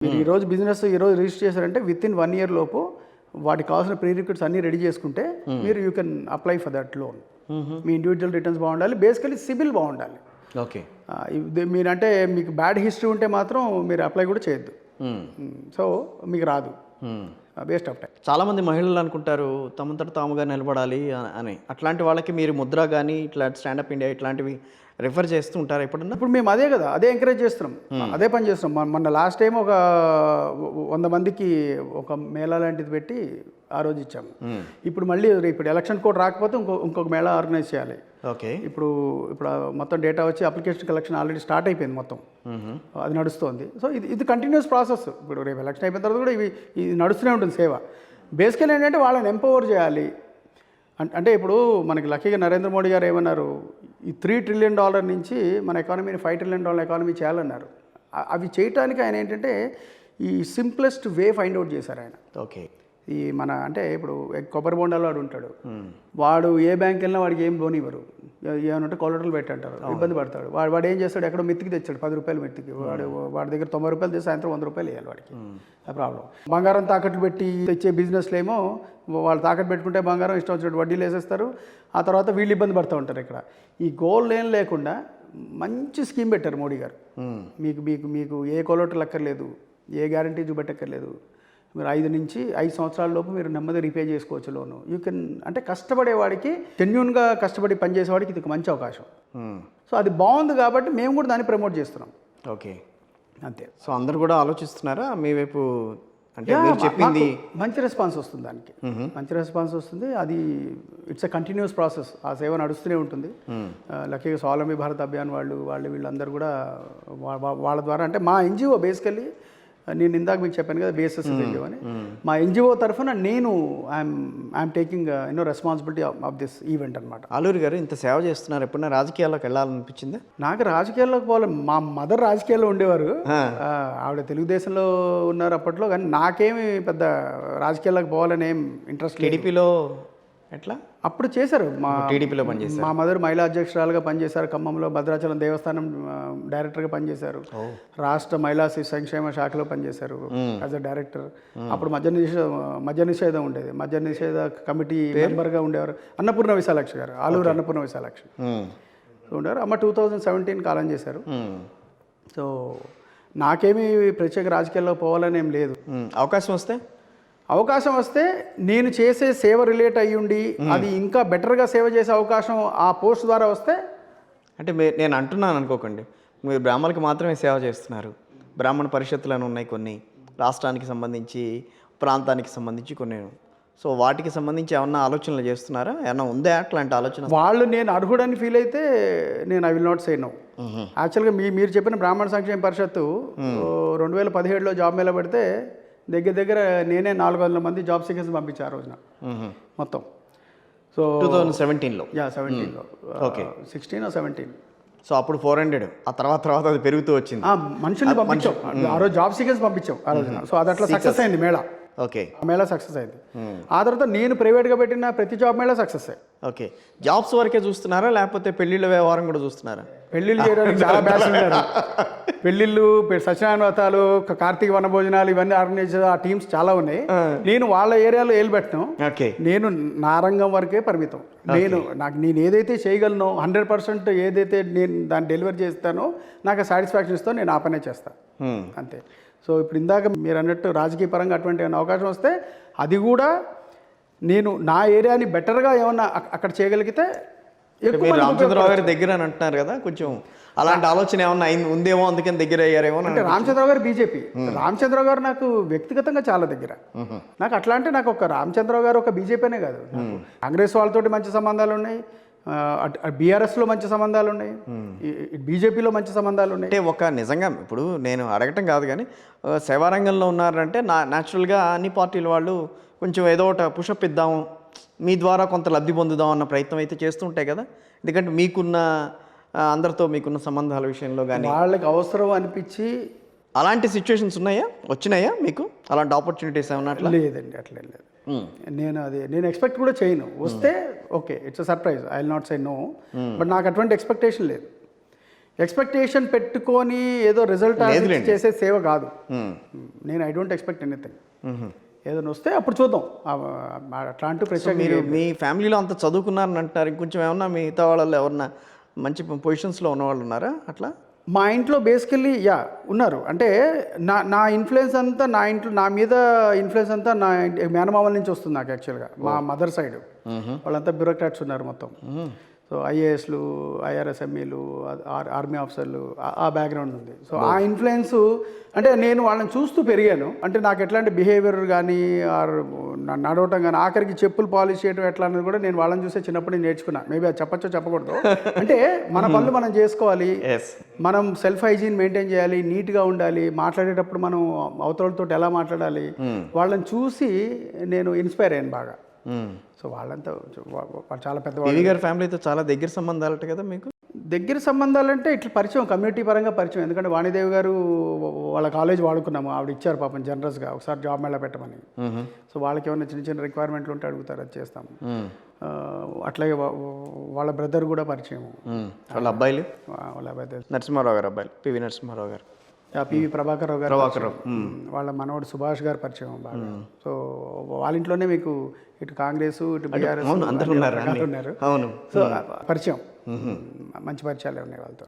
మీరు ఈరోజు బిజినెస్ ఈరోజు రిజిస్టర్ చేశారంటే విత్ ఇన్ 1 year లోపు వాటికి కావాల్సిన ప్రీ రిక్విజిట్స్ అన్నీ రెడీ చేసుకుంటే మీరు you can apply for that loan. Me individual returns బాగుండాలి, బేసికలీ సిబిల్ బాగుండాలి. ఓకే, మీరంటే మీకు బ్యాడ్ హిస్టరీ ఉంటే మాత్రం మీరు అప్లై కూడా చేయొద్దు. సో మీకు రాదు, వేస్ట్ ఆఫ్ టైం. చాలామంది మహిళలు అనుకుంటారు తమంతట తాముగా నిలబడాలి అని. అట్లాంటి వాళ్ళకి మీరు ముద్ర కానీ ఇట్లా స్టాండప్ ఇండియా ఇట్లాంటివి రిఫర్ చేస్తూ ఉంటారు ఎప్పుడన్నా? ఇప్పుడు మేము అదే కదా, అదే ఎంకరేజ్ చేస్తున్నాం, అదే పని చేస్తున్నాం. మొన్న లాస్ట్ టైం ఒక 100 మందికి ఒక మేళా లాంటిది పెట్టి ఆ రోజు ఇచ్చాము. ఇప్పుడు మళ్ళీ ఇప్పుడు ఎలక్షన్ కోడ్ రాకపోతే ఇంకొక మేళా ఆర్గనైజ్ చేయాలి. ఓకే, ఇప్పుడు మొత్తం డేటా వచ్చి అప్లికేషన్ కలెక్షన్ ఆల్రెడీ స్టార్ట్ అయిపోయింది, మొత్తం అది నడుస్తుంది. సో ఇది కంటిన్యూస్ ప్రాసెస్. ఇప్పుడు రేపు ఎలక్షన్ అయిపోయిన తర్వాత కూడా ఇది నడుస్తూనే ఉంటుంది సేవ. బేసికల్ ఏంటంటే వాళ్ళని ఎంపవర్ చేయాలి. అంటే ఇప్పుడు మనకి లక్కీగా నరేంద్ర మోడీ గారు ఏమన్నారు, ఈ $3 trillion నుంచి మన ఎకానమీని $5 trillion ఎకానమీ చేయాలన్నారు. అవి చేయటానికి ఆయన ఏంటంటే ఈ సింప్లెస్ట్ వే ఫైండ్ అవుట్ చేశారు ఆయన. ఓకే, ఈ మన అంటే ఇప్పుడు కొబ్బరి బొండాలో వాడు ఉంటాడు, వాడు ఏ బ్యాంక్ వెళ్ళినా వాడికి ఏం లోన్ ఇవ్వరు, ఏమనంటే కొలటలు పెట్టంటారు, ఇబ్బంది పడతాడు. వాడు ఏం చేస్తాడు, ఎక్కడో మెత్తికి తెచ్చాడు ₹10 మెత్తికి, వాడి దగ్గర $90 తెచ్చి సాయంత్రం ₹100 వేయాలి వాడికి. ఆ ప్రాబ్లం. బంగారం తాకట్టు పెట్టి తెచ్చే బిజినెస్లో ఏమో వాళ్ళు తాకట్టు పెట్టుకుంటే బంగారం ఇష్టం వచ్చినట్టు వడ్డీలు వేసేస్తారు. ఆ తర్వాత వీళ్ళు ఇబ్బంది పడుతూ ఉంటారు. ఇక్కడ ఈ గోల్ ఏం లేకుండా మంచి స్కీమ్ పెట్టారు మోడీ గారు. మీకు ఏ కొలటలు అక్కర్లేదు, ఏ గ్యారంటీ చూపెట్టక్కర్లేదు. మీరు 5 సంవత్సరాల లోపు మీరు నెమ్మది రీపే చేసుకోవచ్చు లోను. యూ కెన్ అంటే కష్టపడేవాడికి, జెన్యున్గా కష్టపడి పనిచేసేవాడికి ఇది ఒక మంచి అవకాశం. సో అది బాగుంది కాబట్టి మేము కూడా దాన్ని ప్రమోట్ చేస్తున్నాం. ఓకే, అంతే. సో అందరు కూడా ఆలోచిస్తున్నారా మీ వైపు? అంటే మీరు చెప్పింది మంచి రెస్పాన్స్ వస్తుంది, దానికి మంచి రెస్పాన్స్ వస్తుంది. అది ఇట్స్ ఎ కంటిన్యూస్ ప్రాసెస్. ఆ సేవ నడుస్తూనే ఉంటుంది. లక్కీగా స్వావలంబి భారత్ అభియాన్ వీళ్ళందరూ కూడా వాళ్ళ ద్వారా, అంటే మా ఎన్జిఓ బేసికల్లీ నేను ఇందాక మీకు చెప్పాను కదా బేసెస్ ఎన్జిఓ అని, మా ఎన్జిఓ తరఫున నేను I'm taking responsibility of this event అనమాట. ఆలూరి గారు ఇంత సేవ చేస్తున్నారు, ఎప్పుడైనా రాజకీయాల్లోకి వెళ్ళాలనిపించింది? నాకు రాజకీయాల్లోకి పోవాలి, మా మదర్ రాజకీయాల్లో ఉండేవారు, ఆవిడ తెలుగుదేశంలో ఉన్నారు అప్పట్లో. కానీ నాకేమి పెద్ద రాజకీయాల్లోకి పోవాలని ఏం ఇంట్రెస్ట్. టీడీపీలో ఎట్లా? అప్పుడు చేశారు, మా టీడీపీలో పనిచేశారు. మా మదర్ మహిళా అధ్యక్షురాలుగా పనిచేశారు. ఖమ్మంలో భద్రాచలం దేవస్థానం డైరెక్టర్గా పనిచేశారు. రాష్ట్ర మహిళా సంక్షేమ శాఖలో పనిచేశారు యాజ్ అ డైరెక్టర్. అప్పుడు మద్య నిషేధం ఉండేది, మద్య నిషేధ కమిటీ మెంబర్గా ఉండేవారు అన్నపూర్ణ విశాలాక్షి గారు, ఆలూరు అన్నపూర్ణ విశాలాక్షి ఉండేవారు. అమ్మ 2017 కాలం చేశారు. సో నాకేమీ ప్రత్యేక రాజకీయాల్లో పోవాలని ఏం లేదు. అవకాశం వస్తే నేను చేసే సేవ రిలేట్ అయ్యుండి అది ఇంకా బెటర్గా సేవ చేసే అవకాశం ఆ పోస్ట్ ద్వారా వస్తే. అంటే నేను అంటున్నాను అనుకోకండి, మీరు బ్రాహ్మణులకి మాత్రమే సేవ చేస్తున్నారు. బ్రాహ్మణ పరిషత్తులు అని ఉన్నాయి కొన్ని, రాష్ట్రానికి సంబంధించి ప్రాంతానికి సంబంధించి కొన్ని. సో వాటికి సంబంధించి ఏమన్నా ఆలోచనలు చేస్తున్నారా? ఏమన్నా ఉందా అట్లాంటి ఆలోచన? వాళ్ళు నేను అర్హుడని ఫీల్ అయితే నేను I will not say no. యాక్చువల్గా మీరు చెప్పిన బ్రాహ్మణ సంక్షేమ పరిషత్తు 2017లో జాబ్ మీద పెడితే దగ్గర నేనే 400 మంది జాబ్ సీకర్స్ పంపించాను ఆ రోజున మొత్తం. సో 2017లో 17లో ఓకే, 16 or 17. సో అప్పుడు 400, ఆ తర్వాత అది పెరుగుతూ వచ్చింది. మనుషుల్ని పంపించాం ఆ రోజు, జాబ్ సీకర్స్ పంపించాం ఆ రోజున. సో అది అట్లా సక్సెస్ అయింది మేళా. ఓకే, ఆ మేళా సక్సెస్ అయింది. ఆ తర్వాత నేను ప్రైవేట్గా పెట్టిన ప్రతి జాబ్ మేళా సక్సెస్ అయ్యి. ఓకే, జాబ్స్ వరకే చూస్తున్నారా లేకపోతే పెళ్ళిళ్ళ వ్యవహారం కూడా చూస్తున్నారా? పెళ్ళిళ్ళు చేయడానికి చాలా బ్యాచ్ ఉన్నారు. పెళ్ళిళ్ళు, సత్యనారాయణ వ్రతాలు, కార్తీక వన భోజనాలు ఇవన్నీ ఆర్గనైజ్ ఆ టీమ్స్ చాలా ఉన్నాయి. నేను వాళ్ళ ఏరియాలో ఏలు పెట్టను. నేను నా రంగం వరకే పరిమితం. నేను ఏదైతే చేయగలను 100% ఏదైతే నేను దాన్ని డెలివరీ చేస్తానో నాకు సాటిస్ఫాక్షన్ ఇస్తానో నేను ఆ పనే చేస్తాను, అంతే. సో ఇప్పుడు ఇందాక మీరు అన్నట్టు రాజకీయ పరంగా అటువంటి అవకాశం వస్తే అది కూడా నేను నా ఏరియాని బెటర్గా ఏమన్నా అక్కడ చేయగలిగితే. రామచంద్రరావు గారి దగ్గర అని అంటున్నారు కదా, కొంచెం అలాంటి ఆలోచన ఏమన్నా ఉందేమో అందుకని దగ్గర అయ్యారేమో అంటే. రామచంద్రరావు గారు బీజేపీ, రామచంద్రరావు గారు నాకు వ్యక్తిగతంగా చాలా దగ్గర. నాకు అట్లా అంటే నాకు ఒక రామచంద్రరావు గారు ఒక బీజేపీనే కాదు, కాంగ్రెస్ వాళ్ళతోటి మంచి సంబంధాలు ఉన్నాయి, బీఆర్ఎస్లో మంచి సంబంధాలు ఉన్నాయి, బీజేపీలో మంచి సంబంధాలు ఉన్నాయి. అంటే ఒక నిజంగా ఇప్పుడు నేను అడగటం కాదు కానీ సేవారంగంలో ఉన్నారంటే న్యాచురల్గా అన్ని పార్టీల వాళ్ళు కొంచెం ఏదో ఒకటి పుషప్ ఇద్దాము, మీ ద్వారా కొంత లబ్ధి పొందుదాం అన్న ప్రయత్నం అయితే చేస్తుంటాయి కదా. ఎందుకంటే అందరితో మీకున్న సంబంధాల విషయంలో కానీ వాళ్ళకి అవసరం అనిపించి అలాంటి సిచ్యువేషన్స్ వచ్చినాయా మీకు? అలాంటి ఆపర్చునిటీస్ ఏమన్నా? లేదండి, అట్లే లేదు. నేను ఎక్స్పెక్ట్ కూడా చేయను. వస్తే okay, it's a surprise, I will not say no. But నాకు అటువంటి ఎక్స్పెక్టేషన్ లేదు. ఎక్స్పెక్టేషన్ పెట్టుకొని ఏదో రిజల్ట్ చేసే సేవ కాదు. నేను ఐ డోంట్ ఎక్స్పెక్ట్ ఎనీథింగ్. ఏదైనా వస్తే అప్పుడు చూద్దాం. అట్లాంటి ప్రశ్న మీరు మీ ఫ్యామిలీలో అంత చదువుకున్నారని అంటారు, ఇంకొంచెం ఏమన్నా మిగతా వాళ్ళలో ఎవరన్నా మంచి పొజిషన్స్లో ఉన్నవాళ్ళు ఉన్నారా అట్లా? మా ఇంట్లో బేసికల్లీ ఉన్నారు. అంటే నా ఇన్ఫ్లుయెన్స్ అంతా నా మీద ఇన్ఫ్లుయెన్స్ అంతా నా మేనమామల నుంచి వస్తుంది నాకు. యాక్చువల్గా మా మదర్ సైడ్ వాళ్ళంతా బ్యూరోక్రాట్స్ ఉన్నారు మొత్తం. సో ఐఏఎస్లు, ఐఆర్ఎస్ఎంఈలు, ఆర్మీ ఆఫీసర్లు, ఆ బ్యాక్గ్రౌండ్ ఉంది. సో ఆ ఇన్ఫ్లుయెన్స్ అంటే నేను వాళ్ళని చూస్తూ పెరిగాను. అంటే నాకు ఎట్లాంటి బిహేవియర్ కానీ ఆర్ నడవటం కానీ, ఆఖరికి చెప్పులు పాలిష్ చేయడం ఎట్లా అనేది కూడా నేను వాళ్ళని చూసే చిన్నప్పుడు నేను నేర్చుకున్నా. మేబీ అది చెప్పచ్చో చెప్పకూడదు. అంటే మన పనులు మనం చేసుకోవాలి, మనం సెల్ఫ్ హైజీన్ మెయింటైన్ చేయాలి, నీట్గా ఉండాలి, మాట్లాడేటప్పుడు మనం అవతలతో ఎలా మాట్లాడాలి, వాళ్ళని చూసి నేను ఇన్స్పైర్ అయ్యాను బాగా. సో వాళ్ళంతా చాలా పెద్ద పివి గారి ఫ్యామిలీతో చాలా దగ్గర సంబంధాలట కదా మీకు? దగ్గర సంబంధాలంటే ఇట్లా పరిచయం, కమ్యూనిటీ పరంగా పరిచయం. ఎందుకంటే వాణిదేవి గారు వాళ్ళ కాలేజ్ వాడుకున్నాము, ఆవిడ ఇచ్చారు పాపం జనరస్గా ఒకసారి జాబ్ మేళా పెట్టమని. సో వాళ్ళకి ఏమైనా చిన్న చిన్న రిక్వైర్మెంట్లు ఉంటే అడుగుతారు, అది చేస్తాము. అట్లాగే వాళ్ళ బ్రదర్ కూడా పరిచయం. వాళ్ళ అబ్బాయిలు? వాళ్ళ అబ్బాయి నరసింహారావు గారు అబ్బాయిలు, పివి నరసింహారావు గారు, పివి ప్రభాకర్ రావు గారు, వాళ్ళ మనవడు సుభాష్ గారు పరిచయం బాగా. సో వాళ్ళ ఇంట్లోనే మీకు ఇటు కాంగ్రెస్, ఇటు బీఆర్ఎస్ అందరూ ఉన్నారు. సో పరిచయం, మంచి పరిచయాలే ఉన్నాయి వాళ్ళతో.